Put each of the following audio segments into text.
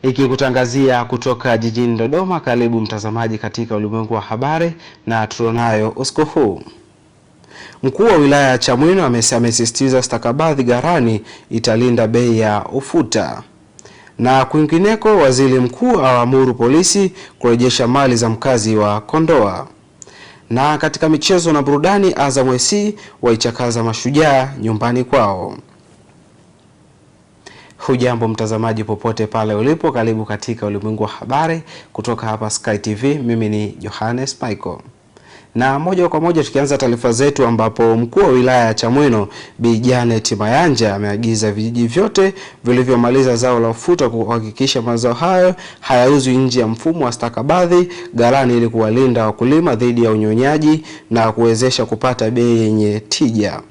Ikikutangazia kutoka jijini Dodoma. Karibu mtazamaji katika ulimwengu wa habari na tulionayo usiku huu. Mkuu wa wilaya ya Chamwino amesisitiza stakabadhi ghalani italinda bei ya ufuta. Na kwingineko, waziri mkuu aamuru polisi kurejesha mali za mkazi wa Kondoa. Na katika michezo na burudani, Azam FC waichakaza Mashujaa nyumbani kwao. Hujambo mtazamaji popote pale ulipo, karibu katika ulimwengu wa habari kutoka hapa Sky TV. Mimi ni Johannes Michael. Na moja kwa moja tukianza taarifa zetu, ambapo mkuu wa wilaya ya Chamwino Bi Janet Mayanja ameagiza vijiji vyote vilivyomaliza zao la ufuta kuhakikisha mazao hayo hayauzwi nje ya mfumo wa stakabadhi ghalani ili kuwalinda wakulima dhidi ya unyonyaji na kuwezesha kupata bei yenye tija.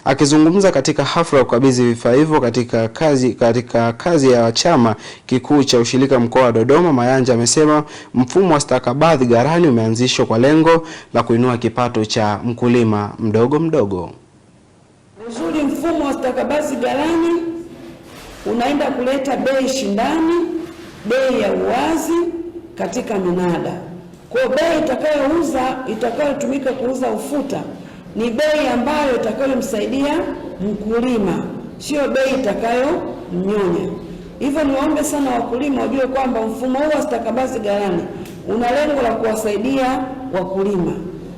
Akizungumza katika hafla ya kukabidhi vifaa hivyo katika kazi ya chama kikuu cha ushirika mkoa wa Dodoma, Mayanja amesema mfumo wa stakabadhi ghalani umeanzishwa kwa lengo la kuinua kipato cha mkulima mdogo. Uzuri mfumo wa stakabadhi ghalani unaenda kuleta bei shindani, bei ya uwazi katika minada. Kwa bei itakayotumika kuuza ufuta ni bei ambayo itakayomsaidia mkulima, sio bei itakayomnyonya. Hivyo niwaombe sana wakulima wajue kwamba mfumo huu wa stakabadhi ghalani una lengo la kuwasaidia wakulima,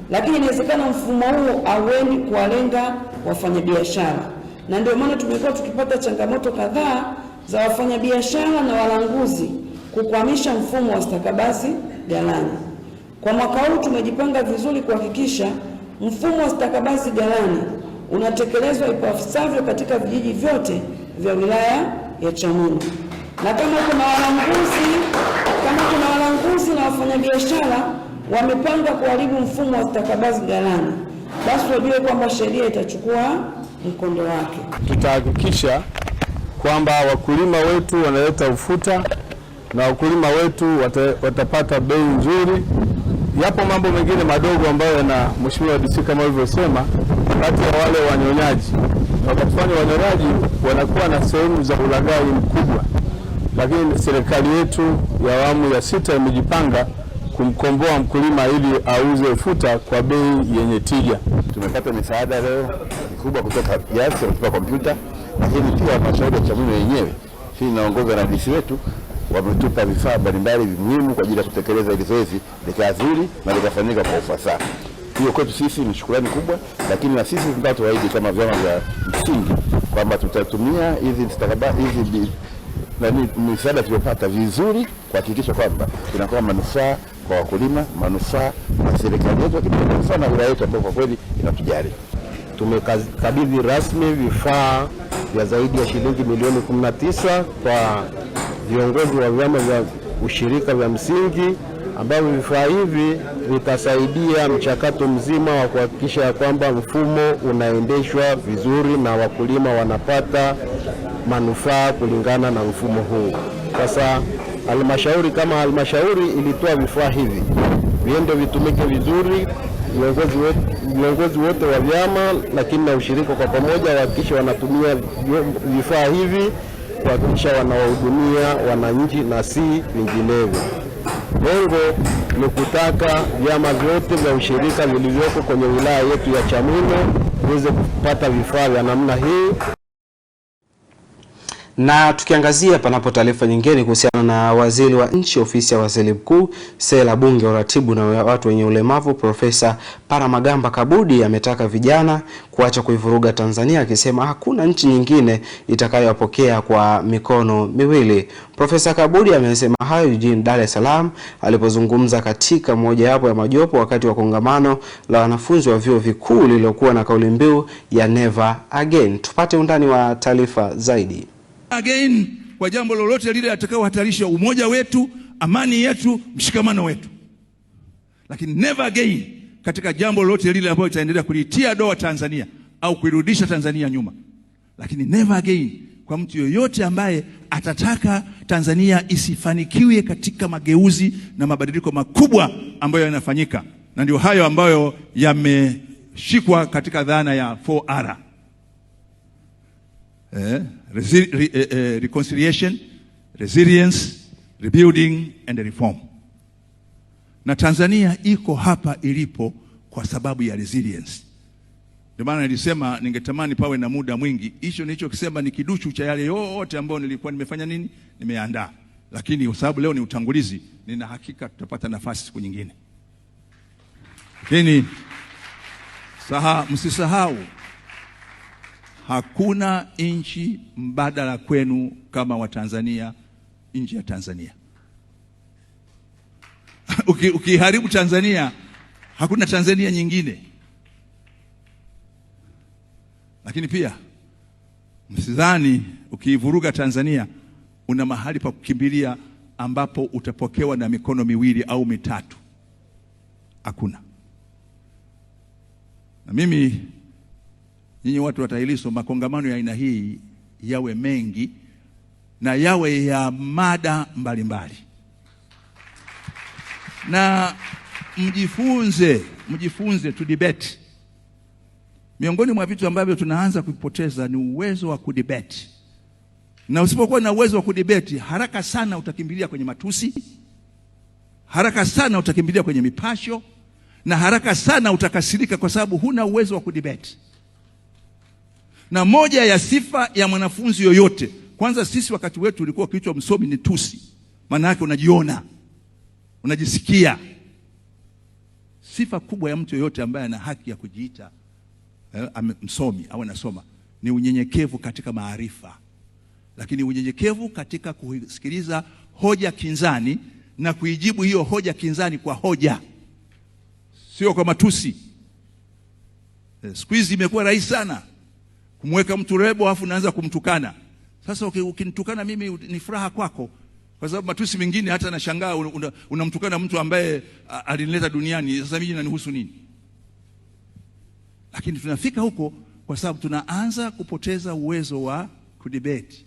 lakini inawezekana mfumo huu hauendi kuwalenga wafanyabiashara, na ndio maana tumekuwa tukipata changamoto kadhaa za wafanyabiashara na walanguzi kukwamisha mfumo wa stakabadhi ghalani. Kwa mwaka huu tumejipanga vizuri kuhakikisha mfumo wa stakabadhi ghalani unatekelezwa ipasavyo katika vijiji vyote vya wilaya ya Chamwino. Na kama kuna walanguzi na wafanyabiashara wamepanga kuharibu mfumo wa stakabadhi ghalani, basi wajue kwamba sheria itachukua mkondo wake. Tutahakikisha kwamba wakulima wetu wanaleta ufuta na wakulima wetu watapata bei nzuri. Yapo mambo mengine madogo ambayo na Mheshimiwa DC kama alivyosema, kati ya wale wanyonyaji, wakati wanyonyaji wanakuwa na sehemu za ulaghai mkubwa, lakini serikali yetu ya awamu ya 6 imejipanga kumkomboa mkulima ili auze ufuta kwa bei yenye tija. Tumepata misaada leo mikubwa kutoka kiasi kutoka kompyuta, lakini pia halmashauri ya Chamwino yenyewe hii inaongozwa na DC wetu wametupa vifaa mbalimbali muhimu kwa ajili ya kutekeleza ile zoezi likazuri na likafanyika kwa ufasaha. Hiyo kwetu sisi ni shukrani kubwa, lakini na sisi tunatoahidi kama vyama vya msingi kwamba tutatumia hizi stakabadhi misaada tuliyopata vizuri kuhakikisha kwamba inakuwa manufaa kwa wakulima, manufaa na serikali yetu, lakini manufaa na wilaya yetu ambayo kwa kweli inatujali. Tumekabidhi rasmi vifaa vya zaidi ya shilingi milioni 19 kwa viongozi wa vyama vya ushirika vya msingi, ambavyo vifaa hivi vitasaidia mchakato mzima wa kuhakikisha kwamba mfumo unaendeshwa vizuri na wakulima wanapata manufaa kulingana na mfumo huu. Sasa halmashauri kama halmashauri ilitoa vifaa hivi viende vitumike vizuri, viongozi wote wa vyama lakini na ushirika kwa pamoja wahakikisha wanatumia vifaa hivi kuhakikisha wanawahudumia wananchi na si vinginevyo. Lengo ni kutaka vyama vyote vya ushirika vilivyoko kwenye wilaya yetu ya Chamwino viweze kupata vifaa vya namna hii. Na tukiangazia panapo taarifa nyingine kuhusiana na waziri wa nchi ofisi ya waziri mkuu, sera, bunge, uratibu na watu wenye ulemavu, Profesa Paramagamba Kabudi ametaka vijana kuacha kuivuruga Tanzania, akisema hakuna nchi nyingine itakayowapokea kwa mikono miwili. Profesa Kabudi amesema hayo jijini Dar es Salaam alipozungumza katika mojawapo ya majopo wakati wa kongamano la wanafunzi wa vyuo vikuu lililokuwa na kauli mbiu ya Never Again. Tupate undani wa taarifa zaidi. Again kwa jambo lolote lile atakayohatarisha umoja wetu, amani yetu, mshikamano wetu. Lakini never again katika jambo lolote lile ambalo itaendelea kulitia doa Tanzania au kuirudisha Tanzania nyuma. Lakini never again kwa mtu yoyote ambaye atataka Tanzania isifanikiwe katika mageuzi na mabadiliko makubwa ambayo yanafanyika. Na ndio hayo ambayo yameshikwa katika dhana ya 4R. reconciliation, resilience, rebuilding and reform. Na Tanzania iko hapa ilipo kwa sababu ya resilience. Ndio maana nilisema ningetamani pawe na muda mwingi. Hicho nilichokisema ni kiduchu cha yale yote ambayo nilikuwa nimefanya nini? Nimeandaa. Lakini kwa sababu leo ni utangulizi, nina hakika tutapata nafasi siku nyingine. Lakini msisahau, hakuna nchi mbadala kwenu kama Watanzania nje ya Tanzania. Ukiharibu Tanzania, hakuna Tanzania nyingine. Lakini pia msidhani ukiivuruga Tanzania una mahali pa kukimbilia ambapo utapokewa na mikono miwili au mitatu. Hakuna. Na mimi, nyinyi watu wa TAHLISO, makongamano ya aina hii yawe mengi na yawe ya mada mbalimbali. Na mjifunze to debate. Miongoni mwa vitu ambavyo tunaanza kupoteza ni uwezo wa kudebate. Na usipokuwa na uwezo wa kudebate, haraka sana utakimbilia kwenye matusi, haraka sana utakimbilia kwenye mipasho, na haraka sana utakasirika kwa sababu huna uwezo wa kudebate. Na moja ya sifa ya mwanafunzi yoyote, kwanza sisi wakati wetu ulikuwa kichwa msomi ni tusi. Maana yake unajiona, unajisikia. Sifa kubwa ya mtu yoyote ambaye ana haki ya kujiita msomi au anasoma ni unyenyekevu katika maarifa. Lakini unyenyekevu katika kusikiliza hoja kinzani na kuijibu hiyo hoja kinzani kwa hoja, sio kwa matusi. Siku hizi imekuwa rahisi sana kumweka mtu rebo afu unaanza kumtukana. Sasa ukinitukana mimi ni furaha kwako, kwa sababu matusi mengine hata nashangaa unamtukana mtu ambaye alinileta duniani. Sasa mimi inanihusu nini? Lakini tunafika huko kwa sababu tunaanza kupoteza uwezo wa kudebate.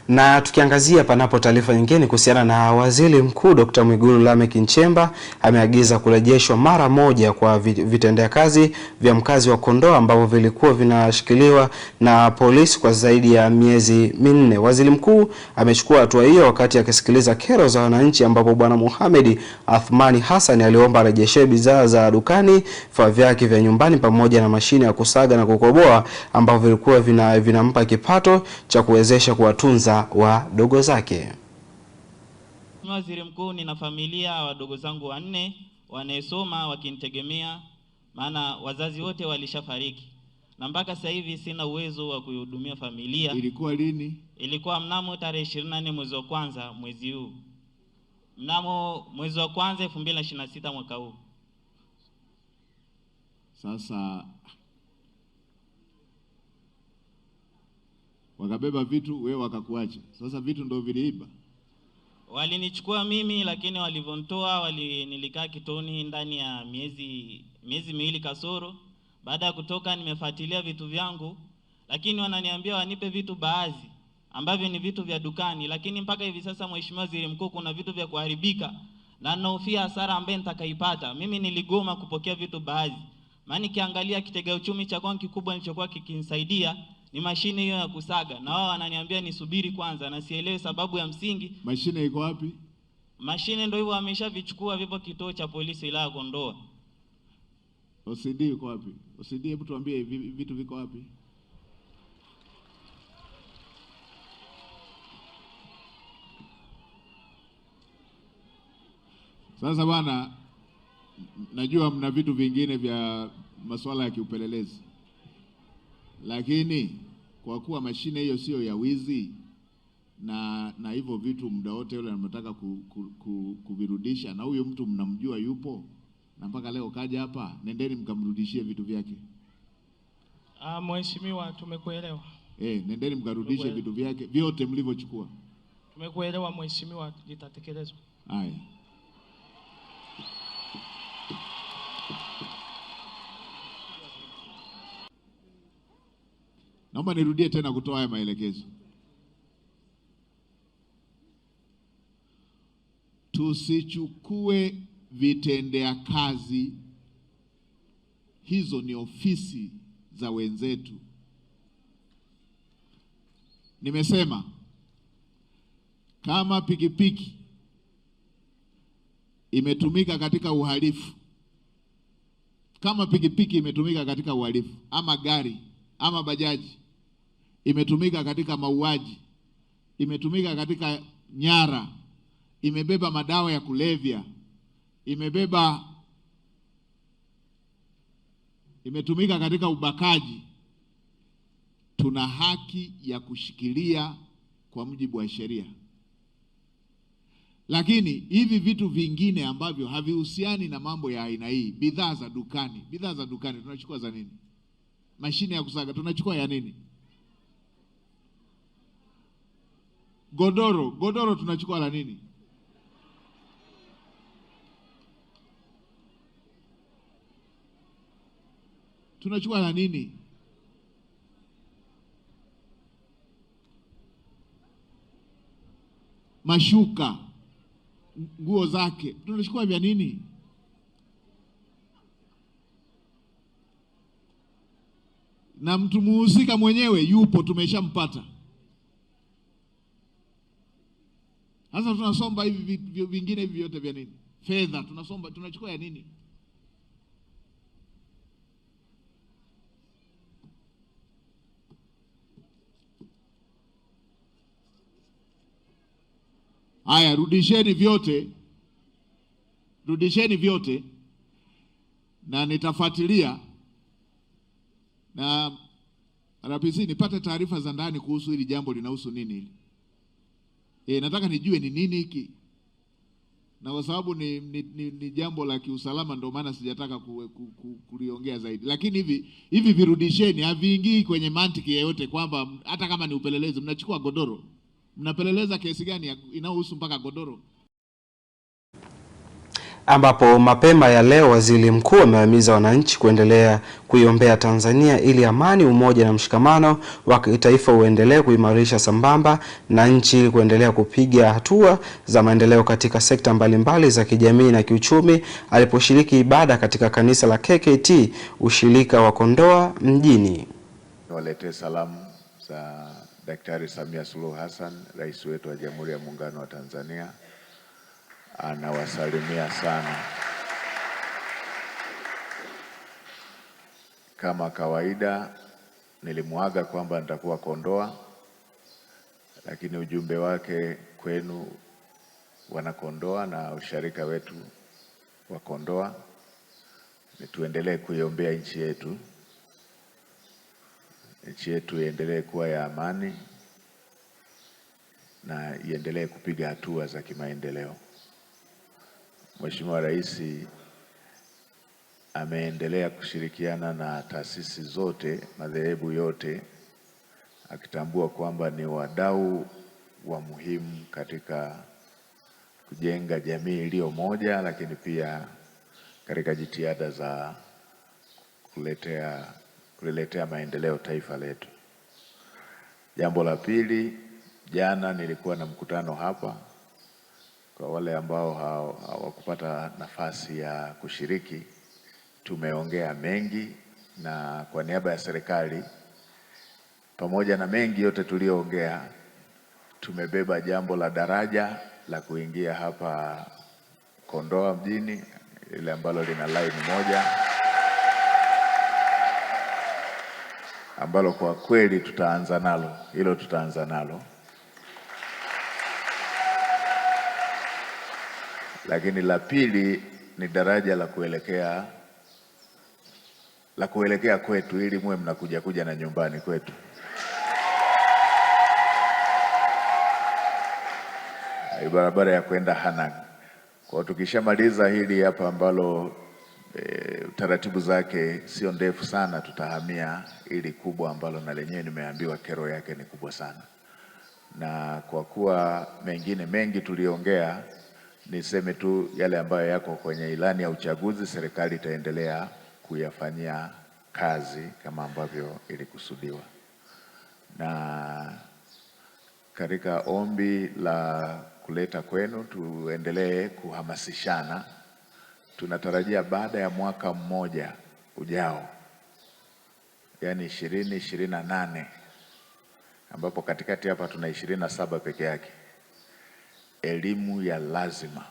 Na tukiangazia panapo taarifa nyingine kuhusiana na Waziri Mkuu Dr. Mwigulu Lameck Nchemba ameagiza kurejeshwa mara moja kwa vitendea kazi vya mkazi wa Kondoa ambavyo vilikuwa vinashikiliwa na polisi kwa zaidi ya miezi 4. Waziri Mkuu amechukua hatua hiyo wakati akisikiliza kero za wananchi, ambapo Bwana Mohamed Athmani Hassan aliomba arejeshe bidhaa za dukani, vifaa vyake vya nyumbani pamoja na mashine ya kusaga na kukoboa ambavyo vilikuwa vinampa kipato cha kuwezesha kuwatunza wadogo zake. Waziri Mkuu, nina familia wadogo zangu 4 wanaesoma wakinitegemea, maana wazazi wote walishafariki. Na mpaka sasa hivi sina uwezo wa kuhudumia familia. Ilikuwa lini? Ilikuwa mnamo tarehe 24 mwezi wa kwanza mwezi huu. Mnamo mwezi wa kwanza 2026 mwaka huu. Sasa wakabeba vitu, wewe wakakuacha. Sasa vitu ndio viliiba. Walinichukua mimi, lakini walivontoa nilikaa kitoni ndani ya miezi 2 kasoro. Baada ya kutoka nimefuatilia vitu vyangu, lakini wananiambia wanipe vitu baadhi ambavyo ni vitu vya dukani, lakini mpaka hivi sasa Mheshimiwa Waziri Mkuu, kuna vitu vya kuharibika na nahofia hasara ambayo nitakaipata. Mimi niligoma kupokea vitu baadhi. Maana nikiangalia kitega uchumi cha kwangu kikubwa nilichokuwa kikinisaidia ni mashine hiyo ya kusaga, na wao wananiambia nisubiri kwanza, na sielewi sababu ya msingi. Mashine iko wapi? Mashine ndio hivyo wameshavichukua, vipo kituo cha polisi wilaya Kondoa. OCD iko wapi? OCD, hebu tuambie vitu viko wapi? Sasa bwana, najua mna vitu vingine vya masuala ya kiupelelezi, lakini kwa kuwa mashine hiyo sio ya wizi na hivyo vitu muda wote yule anataka kuvirudisha, na huyo mtu mnamjua yupo na mpaka leo kaja hapa, nendeni mkamrudishie vitu vyake. Mheshimiwa, tumekuelewa. Nendeni mkarudishe vitu vyake vyote mlivyochukua. Tumekuelewa Mheshimiwa, litatekelezwa. Haya. Naomba nirudie tena kutoa haya maelekezo. Tusichukue vitendea kazi, hizo ni ofisi za wenzetu. Nimesema kama pikipiki imetumika katika uhalifu, kama pikipiki imetumika katika uhalifu, ama gari ama bajaji imetumika katika mauaji, imetumika katika nyara, imebeba madawa ya kulevya, imetumika katika ubakaji, tuna haki ya kushikilia kwa mujibu wa sheria. Lakini hivi vitu vingine ambavyo havihusiani na mambo ya aina hii, bidhaa za dukani tunachukua za nini? Mashine ya kusaga tunachukua ya nini? Godoro tunachukua la nini? Tunachukua la nini? Mashuka, nguo zake tunachukua vya nini? Na mtu muhusika mwenyewe yupo, tumeshampata. Sasa tunasomba hivi vingine hivi vyote vya nini? Fedha tunasomba, tunachukua ya nini? Haya, rudisheni vyote na nitafuatilia na RPC nipate taarifa za ndani kuhusu hili jambo linahusu nini hili. Nataka nijue ni nini hiki, na kwa sababu ni jambo la kiusalama ndio maana sijataka kuliongea zaidi. Lakini hivi virudisheni, haviingii kwenye mantiki yoyote kwamba hata kama ni upelelezi mnachukua godoro. Mnapeleleza kesi gani inayohusu mpaka godoro? Ambapo mapema ya leo Waziri Mkuu amewahimiza wananchi kuendelea kuiombea Tanzania ili amani, umoja na mshikamano wa kitaifa uendelee kuimarisha sambamba na nchi kuendelea kupiga hatua za maendeleo katika sekta mbalimbali za kijamii na kiuchumi, aliposhiriki ibada katika kanisa la KKT ushirika wa Kondoa mjini. Niwaletee salamu za Daktari Samia Suluhu Hassan, Rais wetu wa Jamhuri ya Muungano wa Tanzania. Anawasalimia sana. Kama kawaida nilimuaga kwamba nitakuwa Kondoa, lakini ujumbe wake kwenu wana Kondoa na usharika wetu wa Kondoa ni tuendelee kuiombea nchi yetu. Nchi yetu iendelee kuwa ya amani na iendelee kupiga hatua za kimaendeleo. Mheshimiwa Rais ameendelea kushirikiana na taasisi zote, madhehebu yote, akitambua kwamba ni wadau wa muhimu katika kujenga jamii iliyo moja, lakini pia katika jitihada za kuliletea maendeleo taifa letu. Jambo la pili, jana nilikuwa na mkutano hapa. Kwa wale ambao hawakupata nafasi ya kushiriki, tumeongea mengi, na kwa niaba ya serikali, pamoja na mengi yote tuliyoongea, tumebeba jambo la daraja la kuingia hapa Kondoa mjini, ile ambalo lina line moja, ambalo kwa kweli tutaanza nalo. Lakini la pili ni daraja la kuelekea kwetu, ili muwe mnakuja na nyumbani kwetu. Barabara ya kwenda Hanang. Kwa tukishamaliza hili hapa ambalo taratibu zake sio ndefu sana, tutahamia ili kubwa ambalo na lenyewe nimeambiwa kero yake ni kubwa sana. Na kwa kuwa mengine mengi tuliongea, niseme tu yale ambayo yako kwenye ilani ya uchaguzi, serikali itaendelea kuyafanyia kazi kama ambavyo ilikusudiwa. Na katika ombi la kuleta kwenu, tuendelee kuhamasishana. Tunatarajia baada ya mwaka mmoja ujao, yani 2028, ambapo katikati hapa tuna 27 peke yake, elimu ya lazima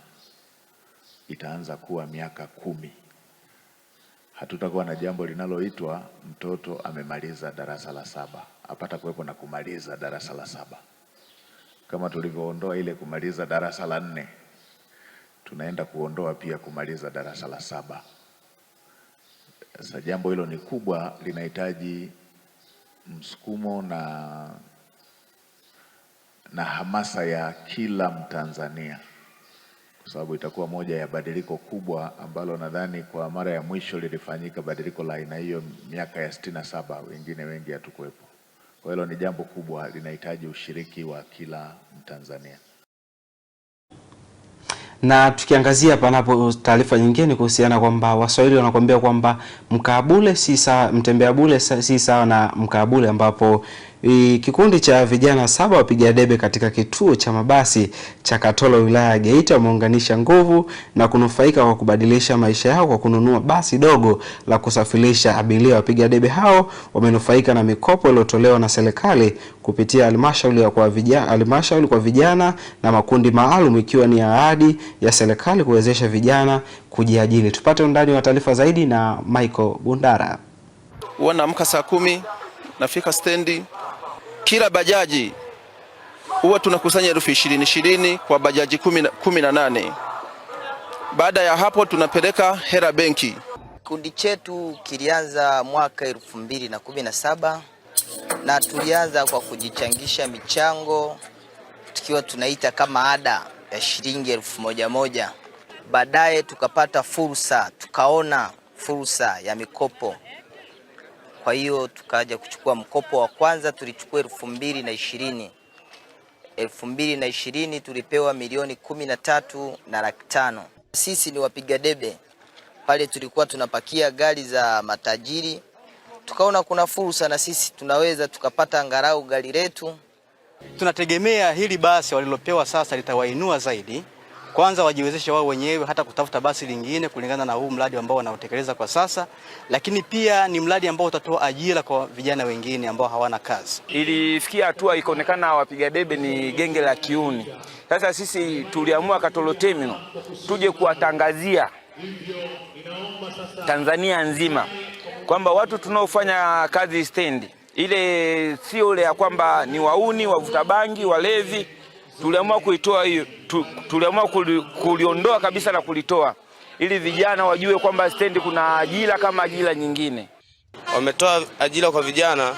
itaanza kuwa miaka 10. Hatutakuwa na jambo linaloitwa mtoto amemaliza darasa la 7. Hapata kuwepo na kumaliza darasa la 7. Kama tulivyoondoa ile kumaliza darasa la 4, tunaenda kuondoa pia kumaliza darasa la 7. Sasa jambo hilo ni kubwa, linahitaji msukumo na hamasa ya kila Mtanzania, kwa sababu itakuwa moja ya badiliko kubwa ambalo nadhani kwa mara ya mwisho lilifanyika badiliko la aina hiyo miaka ya 67, wengine wengi hatukuwepo. Kwa hilo ni jambo kubwa, linahitaji ushiriki wa kila Mtanzania. Na tukiangazia panapo taarifa nyingine kuhusiana kwamba Waswahili wanakuambia kwamba mkaabule si sawa, mtembea bule si sawa na mkaabule, ambapo kikundi cha vijana 7 wapiga debe katika kituo cha mabasi cha Katoro wilaya ya Geita wameunganisha nguvu na kunufaika kwa kubadilisha maisha yao kwa kununua basi dogo la kusafirisha abiria. Wapiga debe hao wamenufaika na mikopo iliyotolewa na serikali kupitia halmashauri kwa vijana na makundi maalum, ikiwa ni ahadi ya serikali kuwezesha vijana kujiajiri. Tupate undani wa taarifa zaidi na Michael Bundara. Naamka saa 10, nafika stendi. Kila bajaji huwa tunakusanya 20,000 kwa bajaji 18. Baada ya hapo tunapeleka hela benki. Kikundi chetu kilianza mwaka 2017 na tulianza kwa kujichangisha michango tukiwa tunaita kama ada ya shilingi 1,000. Baadaye tukapata fursa, tukaona fursa ya mikopo. Kwa hiyo tukaja kuchukua mkopo wa kwanza, tulichukua 2020. 2020 tulipewa milioni 13,500,000. Sisi ni wapiga debe. Pale tulikuwa tunapakia gari za matajiri. Tukaona kuna fursa na sisi tunaweza tukapata angalau gari letu. Tunategemea hili basi walilopewa sasa litawainua zaidi. Kwanza wajiwezeshe wao wenyewe hata kutafuta basi lingine kulingana na huu mradi ambao wanaotekeleza kwa sasa, lakini pia ni mradi ambao utatoa ajira kwa vijana wengine ambao hawana kazi. Ilifikia hatua ikaonekana wapiga debe ni genge la kiuni. Sasa sisi tuliamua Katoro Terminal tuje kuwatangazia Tanzania nzima kwamba watu tunaofanya kazi stendi ile sio ile ya kwamba ni wauni, wavuta bangi, walevi. Tuliamua kuitoa hiyo, tuliamua kuliondoa kabisa na kulitoa ili vijana wajue kwamba stendi kuna ajira kama ajira nyingine. Wametoa ajira kwa vijana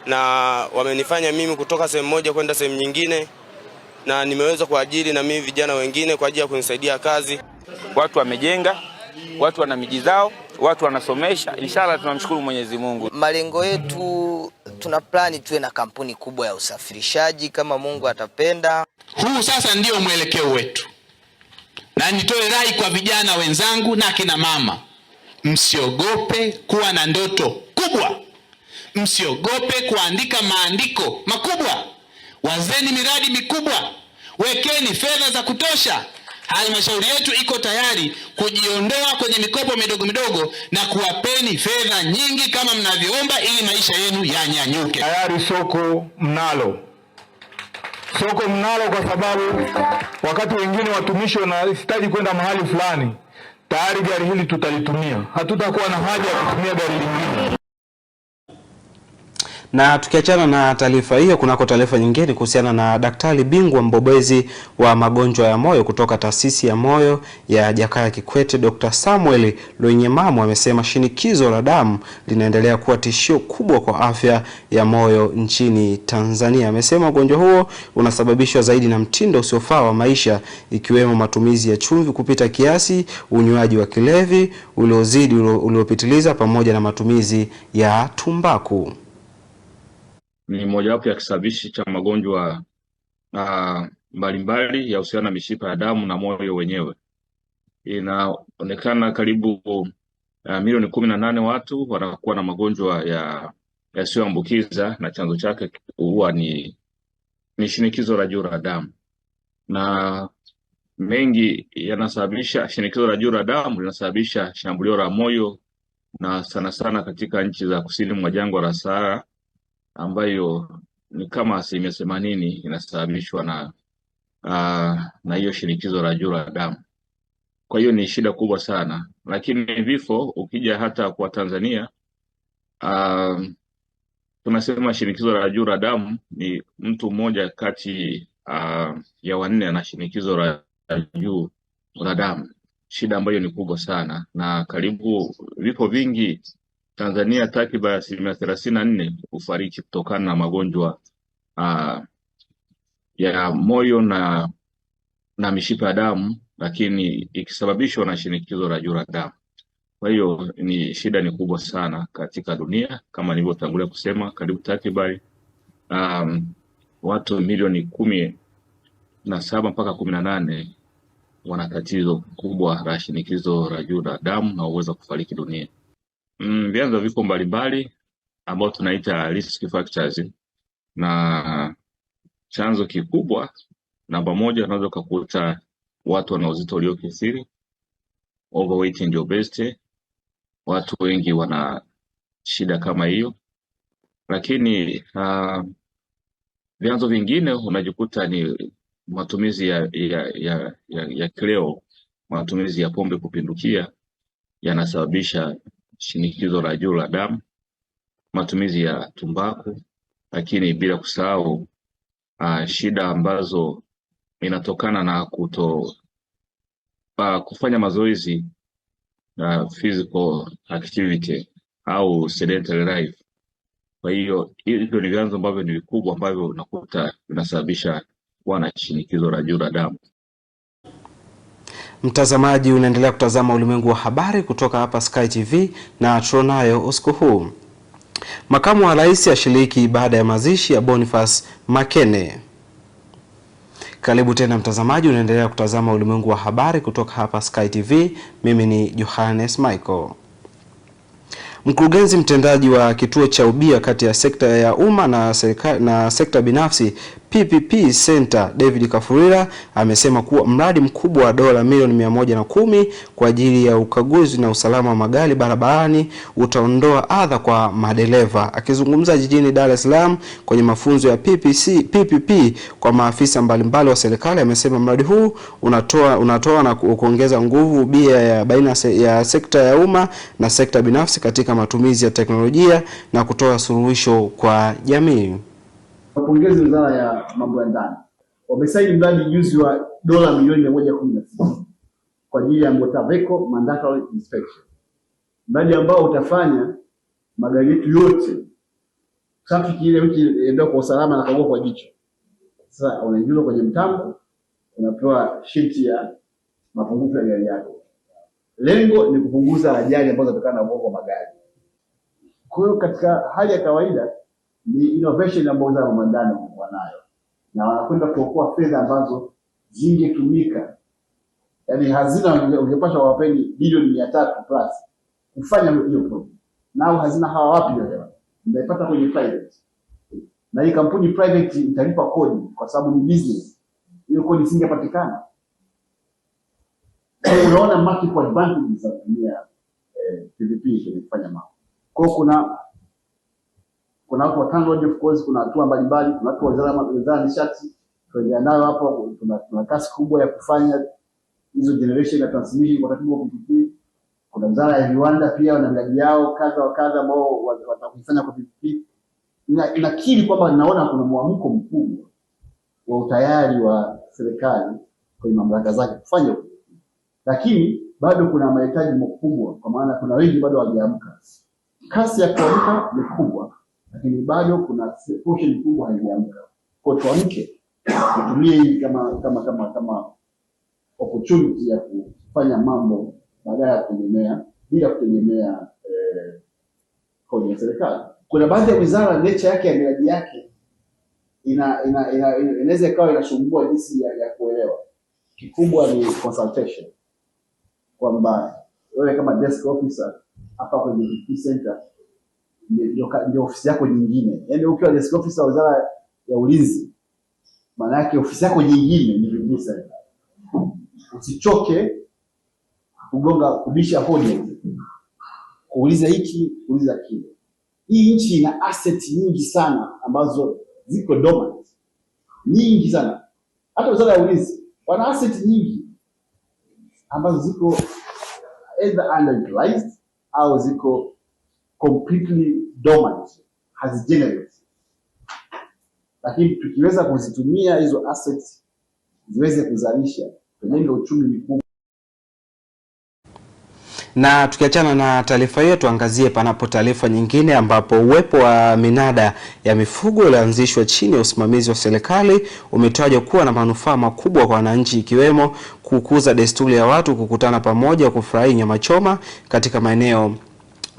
na wamenifanya mimi kutoka sehemu moja kwenda sehemu nyingine, na nimeweza kuajiri na mimi vijana wengine kwa ajili ya kunisaidia kazi. Watu wamejenga, watu wana miji zao, watu wanasomesha. Inshallah tunamshukuru Mwenyezi Mungu. Malengo yetu, tuna plani tuwe na kampuni kubwa ya usafirishaji kama Mungu atapenda. Huu sasa ndio mwelekeo wetu. Na nitoe rai kwa vijana wenzangu na kina mama. Msiogope kuwa na ndoto kubwa. Msiogope kuandika maandiko makubwa. Wazeni miradi mikubwa. Wekeni fedha za kutosha. Halmashauri yetu iko tayari kujiondoa kwenye mikopo midogo midogo na kuwapeni fedha nyingi kama mnavyoomba ili maisha yenu yanyanyuke. Tayari soko mnalo. Soko mnalo kwa sababu wakati wengine watumishi wanahitaji kwenda mahali fulani, tayari gari hili tutalitumia. Hatutakuwa na haja ya kutumia gari lingine. Na tukiachana na taarifa hiyo, kunako taarifa nyingine kuhusiana na daktari bingwa mbobezi wa magonjwa ya moyo kutoka taasisi ya moyo ya Jakaya Kikwete, Dr. Samuel Lwenyemamu amesema shinikizo la damu linaendelea kuwa tishio kubwa kwa afya ya moyo nchini Tanzania. Amesema ugonjwa huo unasababishwa zaidi na mtindo usiofaa wa maisha, ikiwemo matumizi ya chumvi kupita kiasi, unywaji wa kilevi uliozidi uliopitiliza, pamoja na matumizi ya tumbaku. Ni mojawapo ya kisababishi cha magonjwa mbalimbali ya uhusiano na mishipa ya damu na moyo wenyewe. Inaonekana karibu milioni 18 watu wanakuwa na magonjwa yasiyoambukiza, na chanzo chake huwa ni shinikizo la juu la damu, na mengi yanasababisha shinikizo la juu la damu linasababisha shambulio la moyo, na sana sana katika nchi za kusini mwa jangwa la Sahara ambayo ni kama 80% inasababishwa na hiyo shinikizo la juu la damu. Kwa hiyo ni shida kubwa sana, lakini vifo ukija hata kwa Tanzania tunasema shinikizo la juu la damu ni mtu mmoja kati ya 4 ana shinikizo la juu la damu, shida ambayo ni kubwa sana, na karibu vifo vingi Tanzania takriban 34% hufariki kutokana na magonjwa ya moyo na mishipa ya damu, lakini ikisababishwa na shinikizo la juu la damu. Kwa hiyo shida ni kubwa sana katika dunia, kama nilivyotangulia kusema, karibu takriban watu milioni 17 mpaka 18 wana tatizo kubwa la shinikizo la juu la damu na uweza kufariki dunia. Vyanzo viko mbalimbali ambao tunaita risk factors, na chanzo kikubwa namba 1 unaweza kukuta watu wana uzito uliokithiri, overweight and obesity. Watu wengi wana shida kama hiyo, lakini vyanzo vingine unajikuta ni matumizi ya kileo, matumizi ya pombe kupindukia yanasababisha shinikizo la juu la damu, matumizi ya tumbaku, lakini bila kusahau shida ambazo inatokana na kufanya mazoezi, physical activity au sedentary life. Kwa hiyo hivyo ni vyanzo ambavyo ni vikubwa ambavyo unakuta vinasababisha kuwa na shinikizo la juu la damu. Mtazamaji, unaendelea kutazama Ulimwengu wa Habari kutoka hapa Sky TV na tunayo usiku huu. Makamu wa Rais ashiriki baada ya mazishi ya Boniface Makene. Karibu tena mtazamaji, unaendelea kutazama Ulimwengu wa Habari kutoka hapa Sky TV. Mimi ni Johannes Michael. Mkurugenzi mtendaji wa kituo cha ubia kati ya sekta ya umma na sekta binafsi PPP Center David Kafurira amesema kuwa mradi mkubwa wa dola milioni 110 kwa ajili ya ukaguzi na usalama wa magari barabarani utaondoa adha kwa madereva. Akizungumza jijini Dar es Salaam kwenye mafunzo ya PPP kwa maafisa mbalimbali wa serikali, amesema mradi huu unatoa na kuongeza nguvu ubia ya baina ya sekta ya umma na sekta binafsi katika matumizi ya teknolojia na kutoa suluhisho kwa jamii. Wapongezi Wizara ya Mambo ya Ndani. Wamesaini mradi juzi wa dola milioni 116 kwa ajili ya motor vehicle mandatory inspection. Mradi ambao utafanya magari yetu yote traffic ile wiki ndio kwa usalama na kagua kwa jicho. Sasa unaingia kwenye mtambo, unapewa sheet ya mapungufu ya gari yako. Lengo ni kupunguza ajali ambazo zinatokana na ubovu wa magari. Kwa hiyo katika hali ya kawaida ni innovation ambayo Wizara ya Mambo ya Ndani wanayo, na wanakwenda kuokoa fedha ambazo zingetumika, yani hazina ungepasha wapeni bilioni 300 plus kufanya hiyo project, nao hazina hawa wapi leo mnaipata kwenye private, na hii kampuni private italipa kodi kwa sababu ni business, hiyo kodi singepatikana. Unaona multiple advantages za kutumia PPP kufanya mambo. Kwa kuna watu wa TANROADS, of course, kuna hatua mbalimbali, kuna watu wa Wizara ya Nishati tuendelea nayo hapo, tuna kasi kubwa ya kufanya hizo generation na transmission kwa taratibu wa PPP. Kuna Wizara ya Viwanda pia na miradi yao kadha wa kadha ambao watakufanya kwa PPP. Inakiri kwamba naona kuna mwamko mkubwa wa utayari wa serikali kwenye mamlaka zake kufanya hivyo. Lakini bado kuna mahitaji makubwa, kwa maana kuna wengi bado hawajaamka. Kasi ya kuamka ni kubwa, lakini bado kuna portion kubwa haijaamka. Kwa tuamke, tutumie hii kama opportunity ya kufanya mambo badala ya kutegemea kodi ya serikali. Kuna baadhi ya wizara nature yake ya miradi yake inaweza ikawa inasumbua jinsi ya kuelewa. Kikubwa ni consultation, kwamba wewe kama desk officer hapa kwenye PPP Center ndio ofisi yako nyingine. Yaani ukiwa desk officer wa Wizara ya Ulinzi, maana yake ofisi yako nyingine ni PPP Center. Usichoke kubisha hoja, kuuliza hiki, kuuliza kile. Hii nchi ina asset nyingi sana ambazo ziko dormant, nyingi sana. Hata Wizara ya Ulinzi wana asset nyingi ambazo ziko either underutilized au ziko completely dormant, hazigenerate. Lakini tukiweza kuzitumia hizo assets ziweze kuzalisha, kujenga uchumi mkubwa. Na tukiachana na taarifa hiyo, tuangazie panapo taarifa nyingine, ambapo uwepo wa minada ya mifugo ulioanzishwa chini ya usimamizi wa serikali umetajwa kuwa na manufaa makubwa kwa wananchi, ikiwemo kukuza desturi ya watu kukutana pamoja kufurahia nyama choma katika maeneo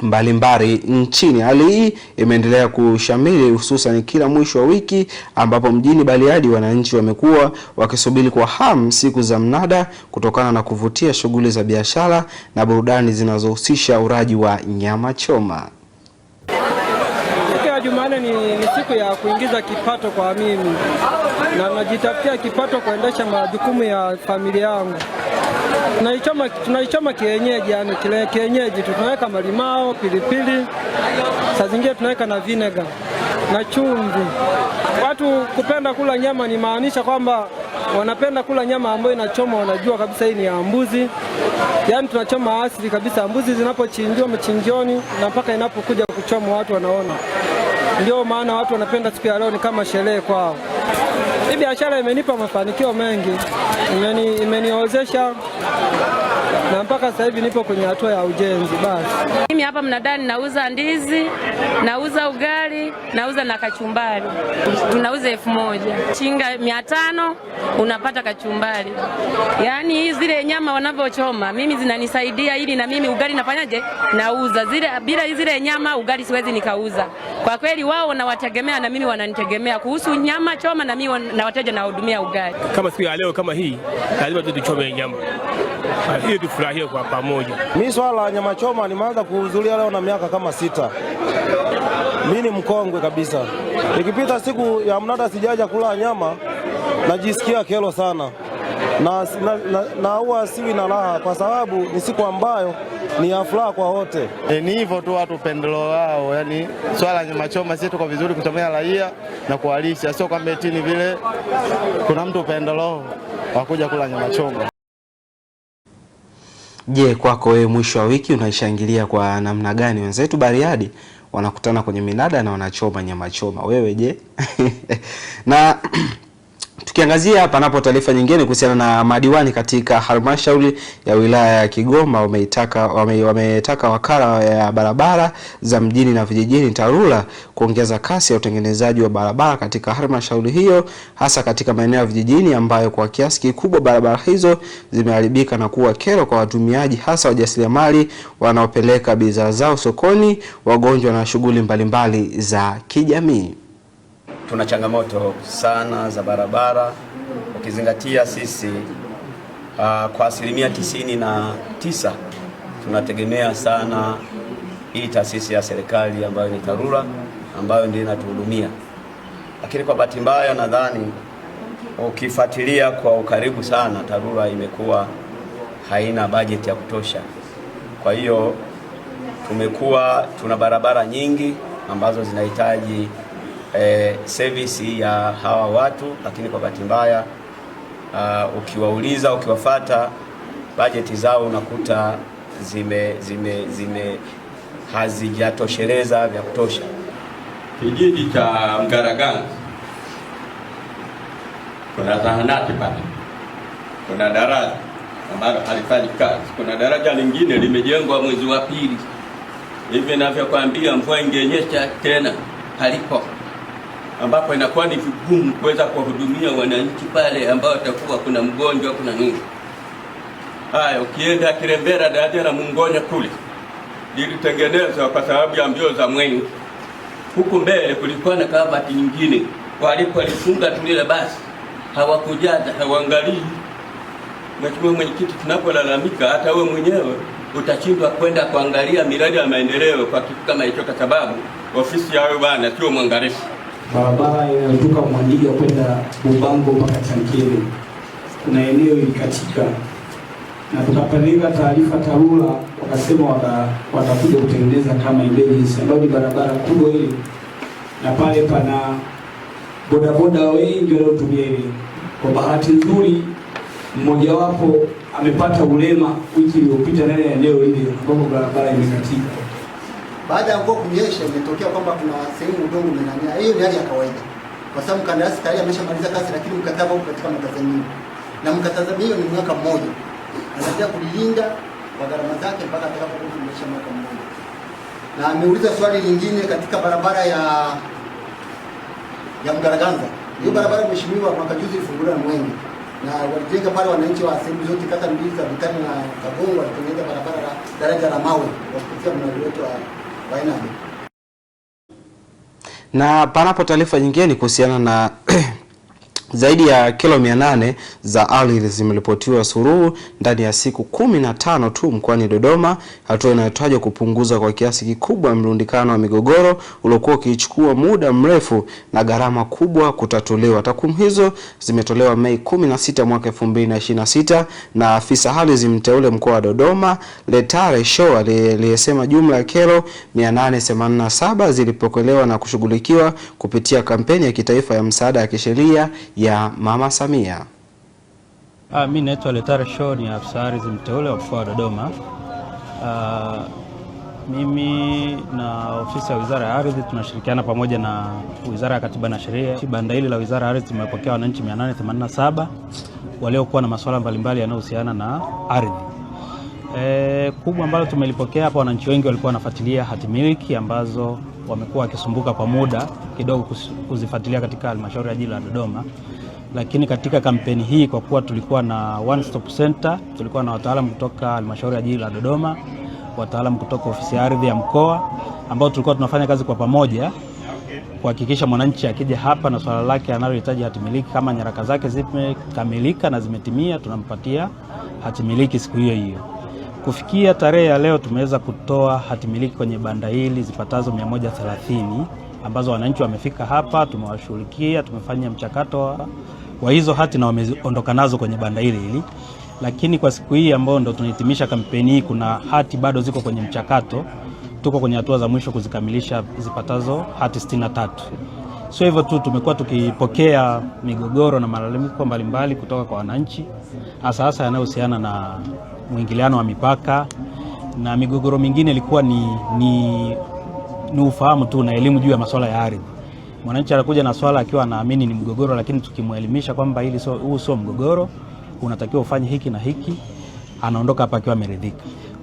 mbalimbali nchini. Hali hii imeendelea kushamiri hususan kila mwisho wa wiki, ambapo mjini Bariadi wananchi wamekuwa wakisubiri kwa hamu siku za mnada kutokana na kuvutia shughuli za biashara na burudani zinazohusisha uraji wa nyama choma. Siku ya Jumanne ni siku ya kuingiza kipato kwa mimi, na najitafutia kipato kuendesha majukumu ya familia yangu. Tunaichoma kienyeji, yani kile kienyeji tunaweka malimao, pilipili, saa zingine tunaweka na vinegar na chumvi. Watu kupenda kula nyama ni maanisha kwamba wanapenda kula nyama ambayo inachoma, wanajua kabisa hii ni ya mbuzi. Yani tunachoma asili kabisa, mbuzi zinapochinjwa machinjioni na mpaka inapokuja kuchoma watu wanaona. Ndio maana watu wanapenda siku ya leo, ni kama sherehe kwao. Hii biashara imenipa mafanikio mengi, imeniozesha na mpaka sasa hivi nipo kwenye hatua ya ujenzi. Basi mimi hapa mnadani nauza ndizi, nauza ugali, nauza na kachumbari. Tunauza 1000. Chinga 500 unapata kachumbari. Yaani hizi zile nyama wanavyochoma mimi zinanisaidia ili na mimi ugali nafanyaje? Nauza. Bila zile nyama ugali siwezi nikauza. Kwa kweli wao nawategemea na mimi wananitegemea. Kuhusu nyama choma na mimi na wateja na hudumia ugali. Kama siku ya leo kama hii lazima tuchome nyama. Ili tufurahie kwa pamoja. Mimi swala la nyama choma nimeanza kuhudhuria leo na miaka kama 6. Mimi ni mkongwe kabisa. Ikipita siku ya mnada sijaja kula nyama najisikia kero sana. Na huwa siwi na raha kwa sababu ni siku ambayo ni ya furaha kwa wote. Ni hivyo tu, watu pendelo wao, yani swala la nyama choma sisi tuko vizuri kuchomea raia na kuwalisha, sio kwamba eti ni vile kuna mtu pendelo wa kuja kula nyama choma. Je, kwako wewe mwisho wa wiki unaishangilia kwa namna gani? Wenzetu Bariadi wanakutana kwenye minada na wanachoma nyama choma. Wewe je? Na tukiangazia hapa napo taarifa nyingine kuhusiana na madiwani katika halmashauri ya wilaya ya Kigoma wametaka wakala ya barabara za mjini na vijijini TARURA kuongeza kasi ya utengenezaji wa barabara katika halmashauri hiyo, hasa katika maeneo ya vijijini ambayo kwa kiasi kikubwa barabara hizo zimeharibika na kuwa kero kwa watumiaji, hasa wajasiriamali wanaopeleka bidhaa zao sokoni, wagonjwa na shughuli mbalimbali za kijamii. Tuna changamoto sana za barabara, ukizingatia sisi kwa 99% tunategemea sana hii taasisi ya serikali ambayo ni TARURA, ambayo ndio inatuhudumia. Lakini kwa bahati mbaya nadhani ukifuatilia kwa ukaribu sana, TARURA imekuwa haina bajeti ya kutosha. Kwa hiyo tuna barabara nyingi ambazo zinahitaji service ya hawa watu, lakini kwa bahati mbaya ukiwafuata bajeti zao unakuta hazijatosheleza vya kutosha. Kijiji cha Mgaraganga kuna zahanati pale, kuna daraja ambalo halifanyi kazi, kuna daraja lingine limejengwa mwezi wa pili hivi ninavyokuambia, mvua ingenyesha tena halipo, ambapo inakuwa ni vigumu kuweza kuwahudumia wananchi pale ambao watakuwa kuna mgonjwa kuna nini. Haya, ukienda Kirembera daraja la Mungonya kule lilitengenezwa kwa sababu ya mbio za mwenge. Huku mbele kulikuwa na kabati nyingine, walifunga tulile basi hawakujaza, hawaangalii. Mheshimiwa Mwenyekiti, tunapolalamika hata wewe mwenyewe utashindwa kwenda kuangalia miradi ya maendeleo kwa kitu kama hicho, kwa sababu ofisi yao bana sio mwangalifu. Barabara inayotoka Mwandiga kwenda Bubango mpaka Chankele kuna eneo ilikatika, na tukapeleka taarifa TARURA, wakasema watakuja kutengeneza kama emergency, ambayo ni barabara kubwa ile, na pale pana bodaboda wengi wanaotumia ile Kwa bahati nzuri, mmojawapo amepata ulema wiki iliyopita ndani ya eneo hili ambapo barabara imekatika. Baada ya mvua kunyesha, imetokea kwamba kuna sehemu udongo umenania. Hiyo ni hali ya kawaida, kwa sababu mkandarasi tayari ameshamaliza kazi, lakini mkataba uko katika matazamio, na mkatazamio ni mwaka mmoja. Anaendelea kulilinda kwa gharama zake mpaka atakapokuwa kumeisha mwaka mmoja. Na ameuliza swali lingine katika barabara ya Mgaraganza. Hiyo barabara mheshimiwa, mwaka juzi ilifunguliwa na Mwenge, na walijenga pale wananchi wa sehemu zote kata mbili za Vitani na Kagongo, walitengeneza barabara la daraja la mawe kwa kupitia mradi wetu wa Wainabe. Na panapo taarifa nyingine kuhusiana na zaidi ya kilo 800 za ardhi zimeripotiwa Suruhu ndani ya siku 15 tu mkoani Dodoma, hatua inayotajwa kupunguza kwa kiasi kikubwa mrundikano wa migogoro uliokuwa ukichukua muda mrefu na gharama kubwa kutatuliwa. Takwimu hizo zimetolewa Mei 16 mwaka 2026 na afisa ardhi mteule mkoa wa Dodoma Letare Show aliyesema jumla ya kero 887 zilipokelewa na kushughulikiwa kupitia kampeni ya kitaifa ya msaada ya kisheria ya Mama Samia. Mimi naitwa Letare Show, ni afisa ardhi mteule wa mkoa wa Dodoma. Mimi na ofisi ya Wizara ya Ardhi tunashirikiana pamoja na Wizara ya Katiba na Sheria. Banda hili la Wizara ya Ardhi tumepokea wananchi 887 waliokuwa na masuala mbalimbali yanayohusiana na ardhi. Kubwa ambalo tumelipokea hapa, wananchi wengi walikuwa wanafuatilia hatimiliki ambazo wamekuwa wakisumbuka kwa muda kidogo kuzifuatilia katika halmashauri ya jiji la Dodoma. Lakini katika kampeni hii, kwa kuwa tulikuwa na one stop center, tulikuwa na wataalamu kutoka halmashauri ya jiji la Dodoma, wataalamu kutoka ofisi ya ardhi ya mkoa, ambao tulikuwa tunafanya kazi kwa pamoja kuhakikisha mwananchi akija hapa na swala lake analohitaji hatimiliki, kama nyaraka zake zimekamilika na zimetimia, tunampatia hatimiliki siku hiyo hiyo. Kufikia tarehe ya leo tumeweza kutoa hatimiliki kwenye banda hili zipatazo 130 ambazo wananchi wamefika hapa, tumewashughulikia, tumefanya mchakato wa hizo hati na wameondoka nazo kwenye banda hili. Lakini kwa siku hii ambao ndo tunahitimisha kampeni hii, kuna hati bado ziko kwenye mchakato, tuko kwenye hatua za mwisho kuzikamilisha zipatazo hati 63. Sio hivyo tu, tumekuwa tukipokea migogoro na malalamiko mbalimbali kutoka kwa wananchi, hasa yanayohusiana na mwingiliano wa mipaka, na migogoro mingine ilikuwa ni ufahamu tu na elimu juu ya masuala ya ardhi. Mwananchi anakuja na swala akiwa anaamini ni mgogoro, lakini tukimuelimisha kwamba huu sio mgogoro, unatakiwa ufanye hiki na hiki, anaondoka hapa akiwa ameridhika.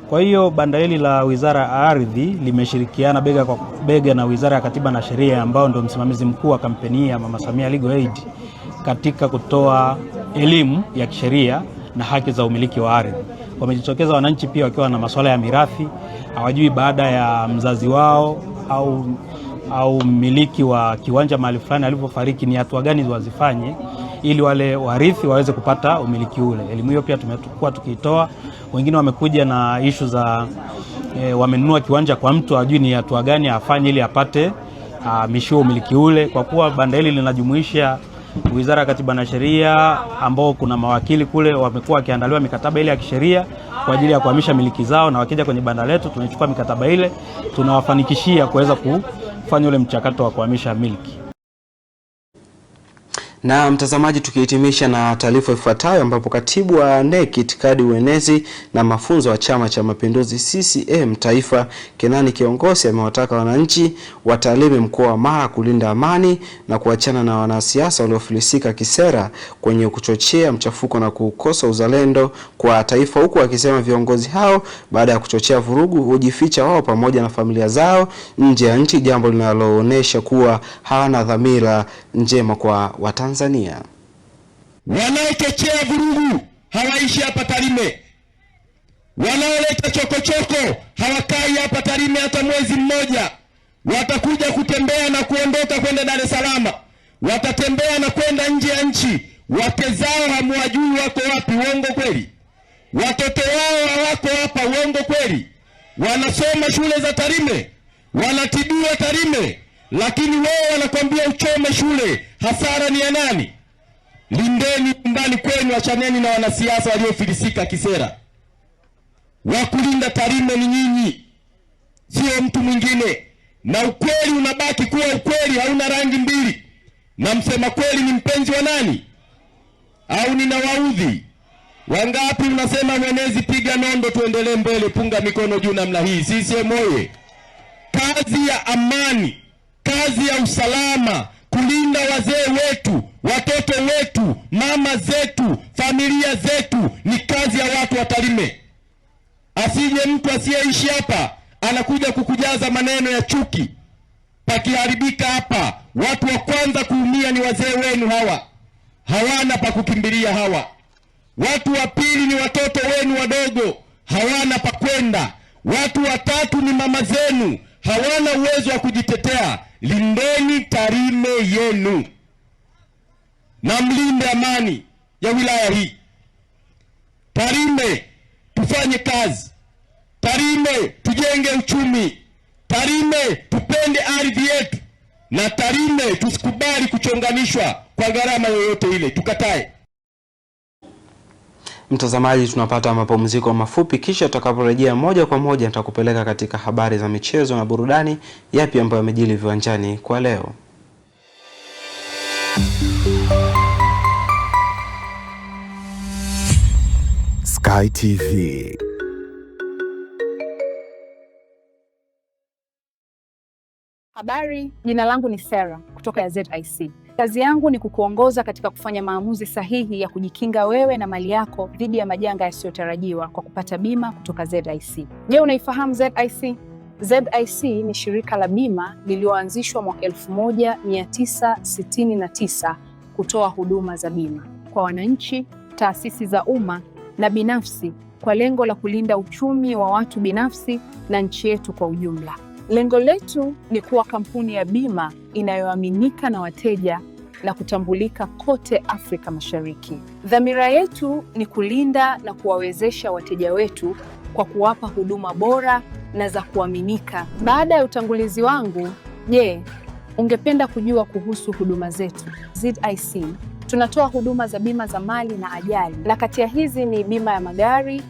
Kwa hiyo banda hili la Wizara ya Ardhi limeshirikiana bega kwa bega na Wizara ya Katiba na Sheria, ambao ndio msimamizi mkuu wa kampeni ya Mama Samia Legal Aid, katika kutoa elimu ya kisheria na haki za umiliki wa ardhi. Wamejitokeza wananchi pia wakiwa na masuala ya mirathi, hawajui baada ya mzazi wao au mmiliki wa kiwanja mahali fulani alipofariki ni hatua gani wazifanye ili wale warithi waweze kupata umiliki ule. Elimu hiyo pia tumekuwa tukiitoa. Wengine wamekuja na issue za wamenunua kiwanja kwa mtu, hajui ni hatua gani afanye ili apate mishio umiliki ule. Kwa kuwa banda hili linajumuisha Wizara ya Katiba na Sheria, ambao kuna mawakili kule wamekuwa wakiandaliwa mikataba ile ya kisheria kwa ajili ya kuhamisha miliki zao, na wakija kwenye banda letu tunachukua mikataba ile, tunawafanikishia kuweza kufanya ule mchakato wa kuhamisha miliki. Na mtazamaji, tukihitimisha na taarifa ifuatayo, ambapo katibu wa NEC itikadi, uenezi na mafunzo wa Chama cha Mapinduzi CCM Taifa, Kenani Kiongosi, amewataka wananchi wa Tarime mkoa wa Mara kulinda amani na kuachana na wanasiasa waliofilisika kisera kwenye kuchochea mchafuko na kukosa uzalendo kwa taifa, huku akisema viongozi hao baada ya kuchochea vurugu hujificha wao pamoja na familia zao nje ya nchi, jambo linaloonyesha kuwa hawana dhamira njema kwa Watanzania. Wanaochochea vurugu hawaishi hapa Tarime. Wanaoleta chokochoko hawakai hapa Tarime hata mwezi mmoja. Watakuja kutembea na kuondoka kwenda Dar es Salaam. Watatembea na kwenda nje ya nchi. Wake zao hamwajui wako wapi, uongo kweli? Watoto wao hawako hapa, uongo kweli? Wanasoma shule za Tarime, wanatibiwa Tarime, lakini wao wanakwambia uchome shule. Hasara ni ya nani? Lindeni nyumbani kwenu, achaneni na wanasiasa waliofilisika kisera. Wakulinda Tarime ni nyinyi, sio mtu mwingine. Na ukweli unabaki kuwa ukweli, hauna rangi mbili. Na msema kweli ni mpenzi wa nani? au ninawaudhi? Wangapi mnasema mwenezi piga nondo tuendelee mbele, punga mikono juu namna hii. CCM oye! Kazi ya amani, kazi ya usalama, kulinda wazee wetu, watoto wetu, mama zetu, familia zetu ni kazi ya watu wa Tarime. Asije mtu asiyeishi hapa anakuja kukujaza maneno ya chuki. Pakiharibika hapa, watu wa kwanza kuumia ni wazee wenu hawa. Hawana pa kukimbilia hawa. Watu wa pili ni watoto wenu wadogo, hawana pa kwenda. Watu wa tatu ni mama zenu, hawana uwezo wa kujitetea. Lindeni Tarime yenu na mlinde amani ya wilaya hii. Tarime tufanye kazi. Tarime tujenge uchumi. Tarime tupende ardhi yetu. Na Tarime tusikubali kuchonganishwa kwa gharama yoyote ile, tukatae. Mtazamaji, tunapata mapumziko mafupi, kisha tutakaporejea moja kwa moja nitakupeleka katika habari za michezo na burudani, yapi ambayo yamejili viwanjani kwa leo. Sky TV. Habari, jina langu ni Sarah kutoka ya ZIC. Kazi yangu ni kukuongoza katika kufanya maamuzi sahihi ya kujikinga wewe na mali yako dhidi ya majanga yasiyotarajiwa kwa kupata bima kutoka ZIC. Je, unaifahamu ZIC? ZIC ni shirika la bima lililoanzishwa mwaka 1969 kutoa huduma za bima kwa wananchi, taasisi za umma na binafsi kwa lengo la kulinda uchumi wa watu binafsi na nchi yetu kwa ujumla. Lengo letu ni kuwa kampuni ya bima inayoaminika na wateja na kutambulika kote Afrika Mashariki. Dhamira yetu ni kulinda na kuwawezesha wateja wetu kwa kuwapa huduma bora na za kuaminika. Baada ya utangulizi wangu, je, ungependa kujua kuhusu huduma zetu? ZIC tunatoa huduma za bima za mali na ajali, na kati ya hizi ni bima ya magari,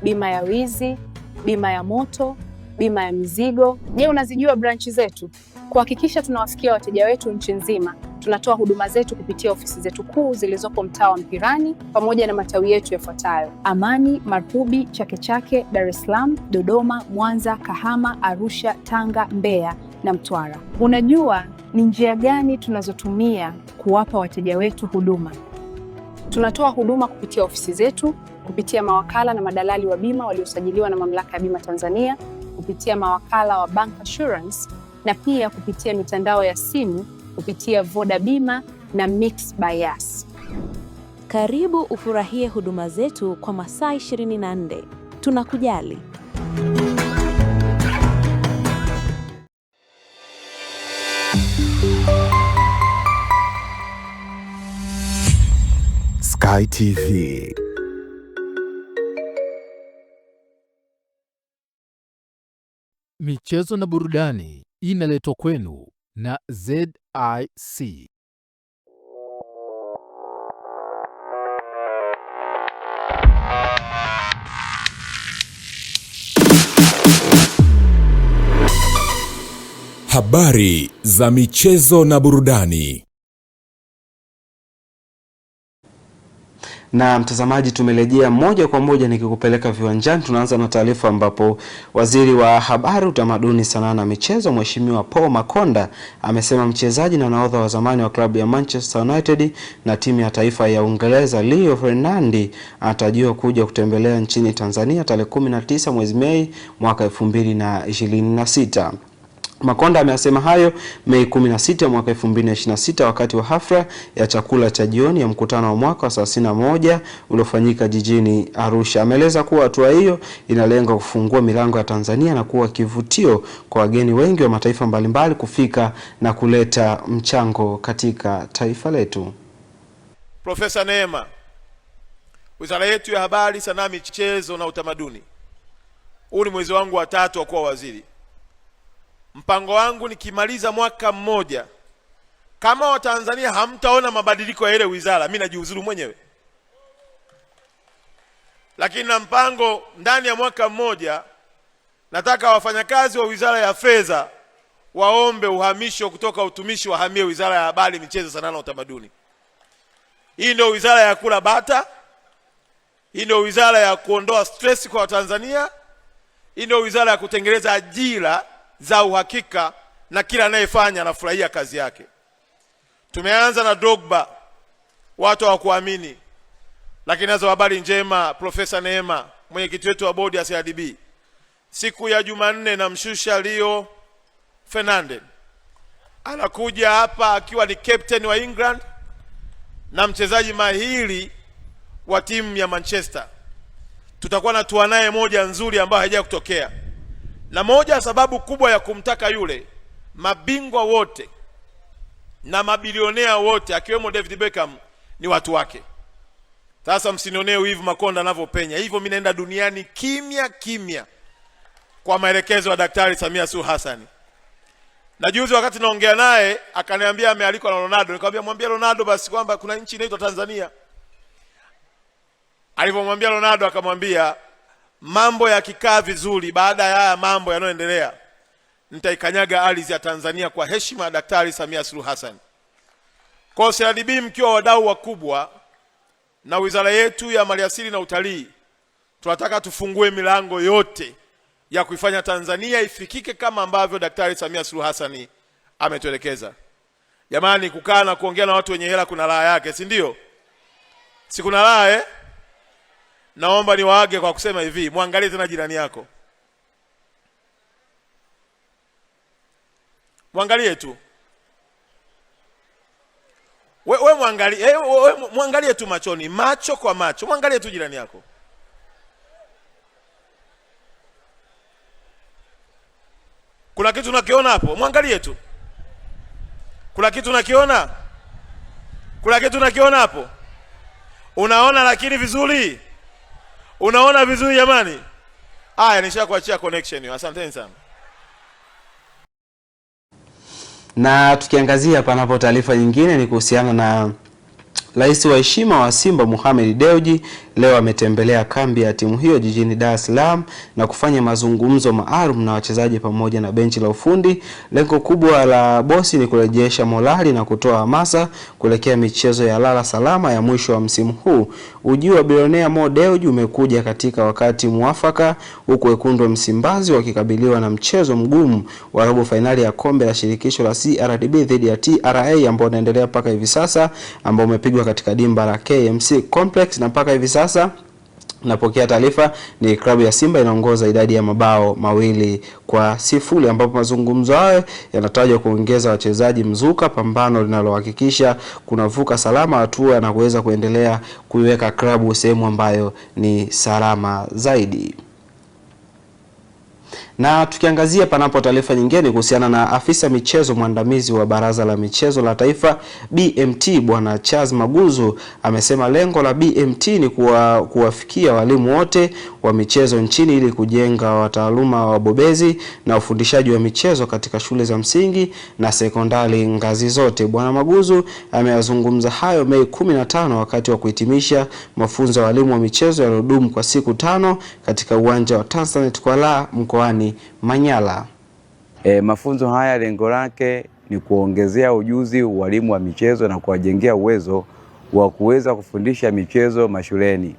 bima ya wizi, bima ya moto, bima ya mizigo. Je, unazijua branchi zetu? Kuhakikisha tunawafikia wateja wetu nchi nzima, tunatoa huduma zetu kupitia ofisi zetu kuu zilizopo mtaa wa Mpirani pamoja na matawi yetu yafuatayo: Amani, Marubi, Chake Chake, Dar es Salaam, Dodoma, Mwanza, Kahama, Arusha, Tanga, Mbeya na Mtwara. Unajua ni njia gani tunazotumia kuwapa wateja wetu huduma? Tunatoa huduma kupitia ofisi zetu, kupitia mawakala na madalali wa bima waliosajiliwa na Mamlaka ya Bima Tanzania, kupitia mawakala wa Bank Assurance na pia kupitia mitandao ya simu kupitia Voda Bima na Mix by Yas. Karibu ufurahie huduma zetu kwa masaa 24. Tunakujali. Sky TV. Michezo na burudani inaletwa kwenu na ZIC. Habari za michezo na burudani. Na mtazamaji, tumerejea moja kwa moja nikikupeleka viwanjani. Tunaanza na taarifa ambapo waziri wa habari, utamaduni, sanaa na michezo Mheshimiwa Paul Makonda amesema mchezaji na nahodha wa zamani wa klabu ya Manchester United na timu ya taifa ya Uingereza Leo Ferdinand anatarajiwa kuja kutembelea nchini Tanzania tarehe 19 mwezi Mei mwaka 2026. Makonda amesema hayo Mei 16 mwaka 2026 wakati wa hafla ya chakula cha jioni ya mkutano wa mwaka wa 31 uliofanyika jijini Arusha. Ameeleza kuwa hatua hiyo inalenga kufungua milango ya Tanzania na kuwa kivutio kwa wageni wengi wa mataifa mbalimbali kufika na kuleta mchango katika taifa letu. Profesa Neema, Wizara yetu ya Habari, Sanaa, Michezo na Utamaduni. Huu ni mwezi wangu wa 3 wa kuwa waziri. Mpango wangu nikimaliza mwaka mmoja, kama Watanzania hamtaona mabadiliko ya ile wizara, mimi najiuzuru mwenyewe. Lakini na mpango ndani ya mwaka mmoja, nataka wafanyakazi wa Wizara ya Fedha waombe uhamisho kutoka utumishi wahamie Wizara ya Habari, Michezo, Sanaa na Utamaduni, Hii ndio wizara ya kula bata. Hii ndio wizara ya kuondoa stress kwa Watanzania. Hii ndio wizara ya kutengeneza ajira za uhakika na kila anayefanya anafurahia kazi yake. Tumeanza na Drogba, watu hawakuamini, lakini nazo habari njema. Profesa Neema, mwenyekiti wetu wa bodi ya CRDB, siku ya Jumanne namshusha Rio Ferdinand, anakuja hapa akiwa ni captain wa England na mchezaji mahiri wa timu ya Manchester. Tutakuwa na tua naye moja nzuri ambayo haijawahi kutokea, na moja sababu kubwa ya kumtaka yule, mabingwa wote na mabilionea wote akiwemo David Beckham ni watu wake. Sasa msinionee wivu Makonda anavyopenya hivyo, mimi naenda duniani kimya kimya kwa maelekezo ya Daktari Samia Suluhu Hassan. Na juzi wakati naongea naye akaniambia amealikwa na Ronaldo, nikamwambia mwambie Ronaldo basi kwamba kuna nchi inaitwa Tanzania. Alipomwambia Ronaldo akamwambia mambo yakikaa vizuri, baada ya haya mambo yanayoendelea nitaikanyaga ardhi ya Tanzania kwa heshima ya Daktari Samia Suluhu Hassan. Kwa CRDB mkiwa wadau wakubwa na wizara yetu ya maliasili na utalii, tunataka tufungue milango yote ya kuifanya Tanzania ifikike kama ambavyo Daktari Samia Suluhu Hassan ametuelekeza. Jamani, kukaa na kuongea na watu wenye hela kuna raha yake, si ndio? Si kuna raha Naomba niwaage kwa kusema hivi, muangalie tena jirani yako. Muangalie tu. Wewe muangalie, muangalie tu machoni, macho kwa macho. Muangalie tu jirani yako. Kuna kitu unakiona hapo? Muangalie tu. Kuna kitu unakiona? Kuna kitu unakiona hapo? Unaona lakini vizuri? Unaona vizuri jamani? Haya, nishakuachia connection hiyo. Asanteni sana. Na tukiangazia panapo taarifa nyingine ni kuhusiana na Rais wa heshima wa Simba Mohamed Dewji leo ametembelea kambi ya timu hiyo jijini Dar es Salaam na kufanya mazungumzo maalum na wachezaji pamoja na benchi la ufundi. Lengo kubwa la bosi ni kurejesha morali na kutoa hamasa kuelekea michezo ya lala salama ya mwisho wa msimu huu. Ujio wa bilionea Mo Dewji umekuja katika wakati muafaka, huku wekundu wa Msimbazi wakikabiliwa na mchezo mgumu wa robo finali ya kombe la shirikisho la CRDB dhidi ya TRA ambao unaendelea mpaka hivi sasa, ambao umepigwa katika dimba la KMC Complex, na mpaka hivi sasa napokea taarifa ni klabu ya Simba inaongoza idadi ya mabao 2-0, ambapo mazungumzo hayo yanatajwa kuongeza wachezaji mzuka, pambano linalohakikisha kunavuka salama hatua na kuweza kuendelea kuiweka klabu sehemu ambayo ni salama zaidi. Na tukiangazia panapo taarifa nyingine kuhusiana na afisa michezo mwandamizi wa Baraza la Michezo la Taifa BMT Bwana Charles Maguzu amesema lengo la BMT ni kuwafikia walimu wote wa michezo nchini ili kujenga wataaluma wabobezi na ufundishaji wa michezo katika shule za msingi na sekondari ngazi zote. Bwana Maguzu ameyazungumza hayo Mei 15 wakati wa kuhitimisha mafunzo ya walimu wa michezo yaliyodumu kwa siku 5 katika uwanja wa Tanzanite Kwala mkoani Manyara. Mafunzo haya lengo lake ni kuongezea ujuzi walimu wa michezo na kuwajengea uwezo wa kuweza kufundisha michezo mashuleni.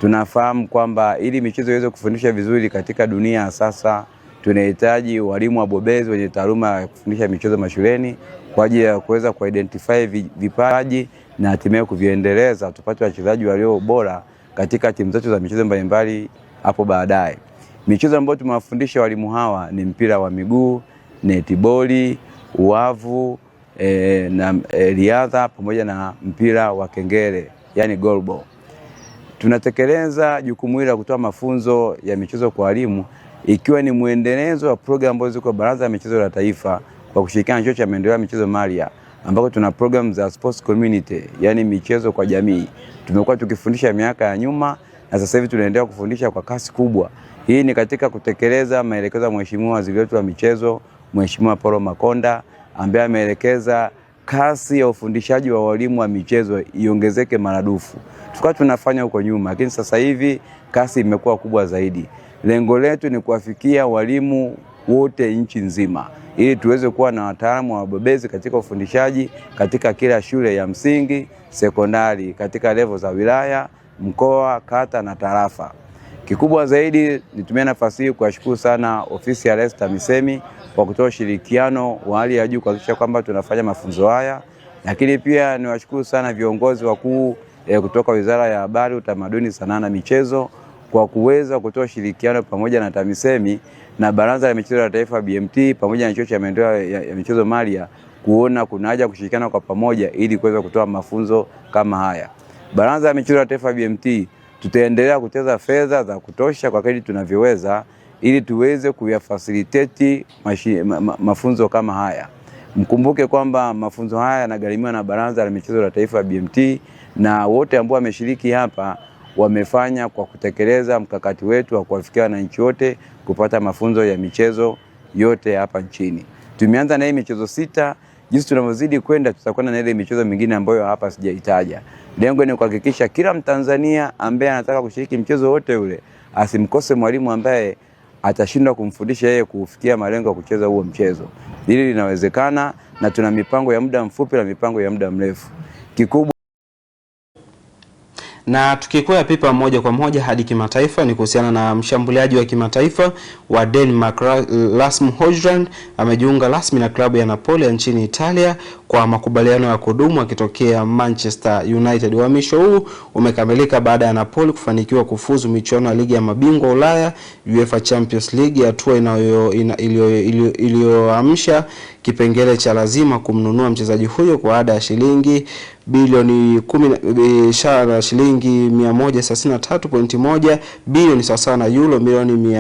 Tunafahamu kwamba ili michezo iweze kufundisha vizuri katika dunia sasa, tunahitaji walimu wabobezi wenye taaluma ya kufundisha michezo mashuleni kwa ajili ya kuweza kuidentify vipaji na hatimaye kuviendeleza tupate wachezaji walio bora katika timu zetu za michezo mbalimbali hapo baadaye. Michezo ambayo tumewafundisha walimu hawa ni mpira wa miguu, netiboli, uwavu, na riadha pamoja na mpira wa kengele, yani goalball. Tunatekeleza jukumu hili la kutoa mafunzo ya michezo kwa walimu ikiwa ni muendelezo wa program ambazo ziko Baraza la Michezo la Taifa kwa kushirikiana na Chuo cha Maendeleo ya Michezo Maria, ambako tuna program za sports community, yani michezo kwa jamii. Tumekuwa tukifundisha miaka ya nyuma na sasa hivi tunaendelea kufundisha kwa kasi kubwa. Hii ni katika kutekeleza maelekezo ya Mheshimiwa Waziri wetu wa Michezo, Mheshimiwa Paul Makonda, ambaye ameelekeza kasi ya ufundishaji wa walimu wa michezo iongezeke maradufu. Tulikuwa tunafanya huko nyuma, lakini sasa hivi kasi imekuwa kubwa zaidi. Lengo letu ni kuwafikia walimu wote nchi nzima, ili tuweze kuwa na wataalamu wa wabobezi katika ufundishaji katika kila shule ya msingi, sekondari, katika level za wilaya, mkoa, kata na tarafa. Kikubwa zaidi, nitumie nafasi hii kuwashukuru sana ofisi ya Rais TAMISEMI kwa kutoa ushirikiano wa hali ya juu kuhakikisha kwamba tunafanya mafunzo haya. Lakini pia niwashukuru sana viongozi wakuu kutoka Wizara ya Habari, Utamaduni, Sanaa na Michezo kwa kuweza kutoa ushirikiano pamoja na TAMISEMI na Baraza la Michezo la Taifa BMT pamoja na Chuo cha Maendeleo ya Michezo Maria, kuona kuna haja kushirikiana kwa pamoja ili kuweza kutoa mafunzo kama haya. Baraza la Michezo la Taifa BMT tutaendelea kutenga fedha za kutosha kwa kadri tunavyoweza ili tuweze kuyafacilitate mafunzo kama haya. Mkumbuke kwamba mafunzo haya yanagharimiwa na Baraza la Michezo la Taifa BMT, na wote ambao wameshiriki hapa wamefanya kwa kutekeleza mkakati wetu wa kuwafikia wananchi wote kupata mafunzo ya michezo yote hapa nchini. Tumeanza na hii michezo 6, jinsi tunavyozidi kwenda tutakwenda na ile michezo mingine ambayo hapa sijaitaja. Lengo ni kuhakikisha kila Mtanzania ambaye anataka kushiriki mchezo wote ule asimkose mwalimu ambaye atashindwa kumfundisha yeye kufikia malengo ya kucheza huo mchezo. Hili linawezekana na tuna mipango ya muda mfupi na mipango ya muda mrefu. Kikubwa na tukikwea pipa moja kwa moja hadi kimataifa ni kuhusiana na mshambuliaji wa kimataifa wa Denmark Rasmus Højlund amejiunga rasmi na klabu ya Napoli ya nchini Italia kwa makubaliano ya kudumu akitokea Manchester United. Uhamisho huu umekamilika baada ya Napoli kufanikiwa kufuzu michuano ya ligi ya mabingwa Ulaya UEFA Champions League, hatua iliyoamsha kipengele cha lazima kumnunua mchezaji huyo kwa ada ya shilingi bilioni 10 shilingi 133.1 bilioni sawa na euro milioni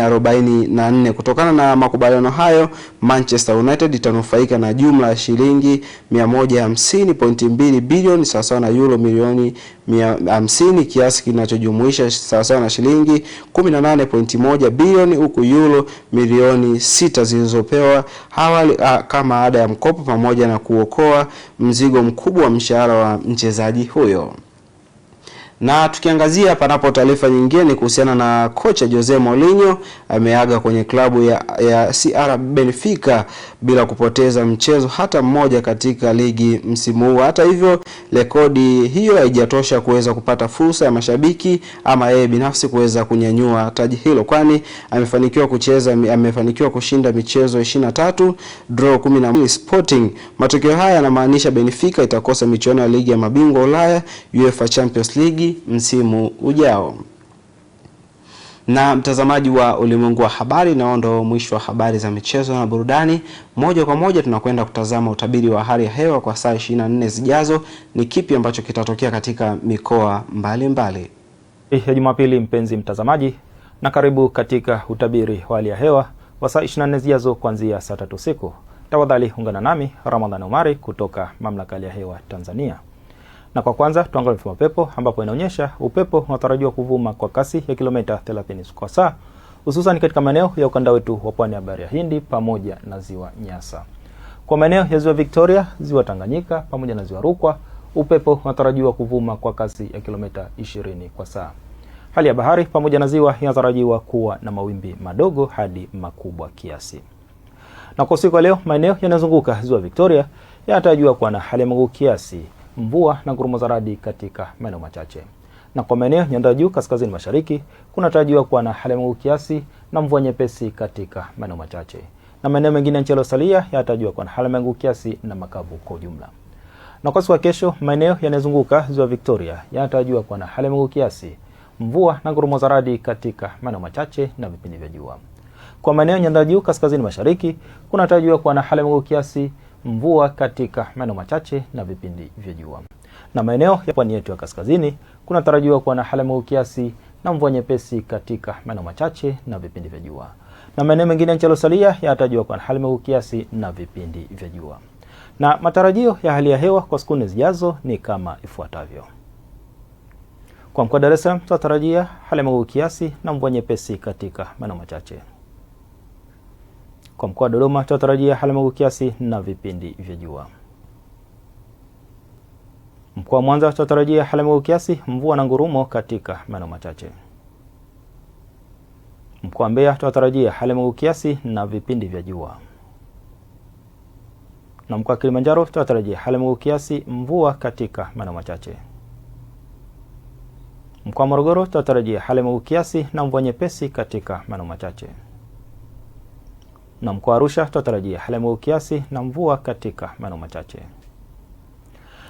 44. Kutokana na makubaliano hayo, Manchester United itanufaika na jumla ya shilingi 150.2 bilioni sawa na euro milioni 150, kiasi kinachojumuisha sawa na shilingi 18.1 bilioni, huku euro milioni 6 zilizopewa awali kama ada ya mkopo pamoja na kuokoa mzigo mkubwa wa mshahara wa mchezaji huyo. Na tukiangazia panapo taarifa nyingine ni kuhusiana na kocha Jose Mourinho ameaga kwenye klabu ya CR Benfica bila kupoteza mchezo hata mmoja katika ligi msimu huu. Hata hivyo, rekodi hiyo haijatosha kuweza kupata fursa ya mashabiki ama yeye binafsi kuweza kunyanyua taji hilo, kwani amefanikiwa kushinda michezo 23, draw 12 Sporting. Matokeo haya yanamaanisha Benfica itakosa michuano ya ligi ya mabingwa Ulaya UEFA Champions League msimu ujao. Na mtazamaji wa Ulimwengu wa Habari, naondo mwisho wa habari za michezo na burudani. Moja kwa moja tunakwenda kutazama utabiri wa hali ya hewa kwa saa 24 zijazo. Ni kipi ambacho kitatokea katika mikoa mbalimbali. Ya Jumapili, mpenzi mtazamaji, na karibu katika utabiri wa hali ya hewa wa saa 24 zijazo kuanzia saa 3 usiku. Tafadhali ungana nami Ramadhani Omari kutoka Mamlaka ya Hewa Tanzania. Na kwa kwanza tuangalie mfumo pepo, ambapo inaonyesha upepo unatarajiwa kuvuma kwa kasi ya kilomita 30 kwa saa, hususan katika maeneo ya ukanda wetu wa pwani ya Bahari ya Hindi pamoja na Ziwa Nyasa. Kwa maeneo ya Ziwa Victoria, Ziwa Tanganyika pamoja na Ziwa Rukwa, upepo unatarajiwa kuvuma kwa kasi ya kilomita 20 kwa saa. Hali ya bahari pamoja na ziwa inatarajiwa kuwa na mawimbi madogo hadi makubwa kiasi. Na kwa siku ya leo, maeneo yanayozunguka Ziwa Victoria yanatarajiwa kuwa na hali ya mawingu kiasi, mvua na ngurumo za radi katika maeneo machache. Na kwa maeneo nyanda ya juu kaskazini mashariki kunatarajiwa kuwa na hali ya mawingu kiasi na mvua nyepesi katika maeneo machache. Na maeneo mengine ya nchi yaliyosalia yanatarajiwa kuwa na hali ya mawingu kiasi na makavu kwa ujumla. Na kwa siku ya kesho, maeneo yanayozunguka Ziwa Victoria yanatarajiwa kuwa na hali ya mawingu kiasi, mvua na ngurumo za radi katika maeneo machache na vipindi vya jua. Kwa maeneo nyanda ya juu kaskazini mashariki kunatarajiwa kuwa na hali ya mawingu kiasi, mvua katika maeneo machache na vipindi vya jua. Na maeneo ya pwani yetu ya kaskazini kunatarajiwa kuwa na hali ya mawingu kiasi na mvua nyepesi katika maeneo machache na vipindi vya jua. Na maeneo mengine ya nchi yaliyosalia yanatarajiwa kuwa na hali ya mawingu kiasi na vipindi vya jua. Na matarajio ya hali ya hewa kwa siku zijazo ni kama ifuatavyo. Kwa mkoa wa Dar es Salaam tunatarajia hali ya mawingu kiasi na mvua nyepesi katika maeneo machache. Kwa mkoa wa Dodoma tunatarajia hali ya mawingu kiasi na vipindi vya jua. Mkoa wa Mwanza tunatarajia hali ya mawingu kiasi, mvua na ngurumo katika maeneo machache. Mkoa wa Mbeya tunatarajia hali ya mawingu kiasi na vipindi vya jua. Na mkoa wa Kilimanjaro tunatarajia hali ya mawingu kiasi, mvua katika maeneo machache. Mkoa wa Morogoro tunatarajia hali ya mawingu kiasi na mvua nyepesi katika maeneo machache. Na mkoa wa Arusha tunatarajia hali ya mawingu kiasi na mvua katika maeneo machache.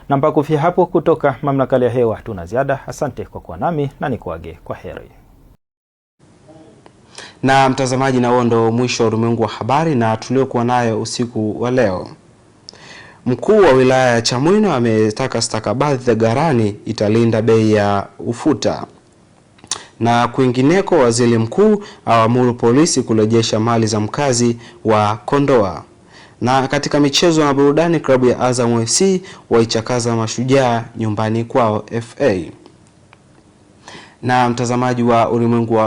Na mpaka kufikia hapo, kutoka mamlaka ya hewa tuna ziada. Asante kwa kuwa nami na nikuage kwa heri. Na mtazamaji, na huo ndo mwisho wa ulimwengu wa habari na tuliokuwa nayo usiku wa leo. Mkuu wa wilaya ya Chamwino ametaka stakabadhi za ghalani italinda bei ya ufuta. Na kwingineko, waziri mkuu awaamuru polisi kurejesha mali za mkazi wa Kondoa. Na katika michezo na burudani, klabu ya Azam FC waichakaza Mashujaa nyumbani kwao FA. Na mtazamaji wa ulimwengu wa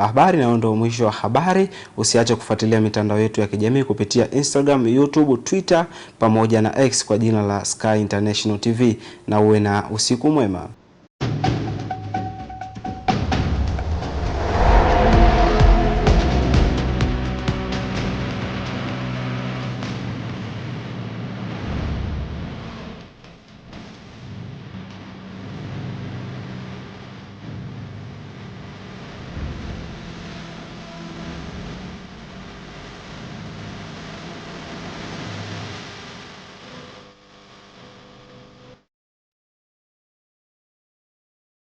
habari, na ndio mwisho wa habari. Usiache kufuatilia mitandao yetu ya kijamii kupitia Instagram, YouTube, Twitter pamoja na X kwa jina la Sky International TV, na uwe na usiku mwema.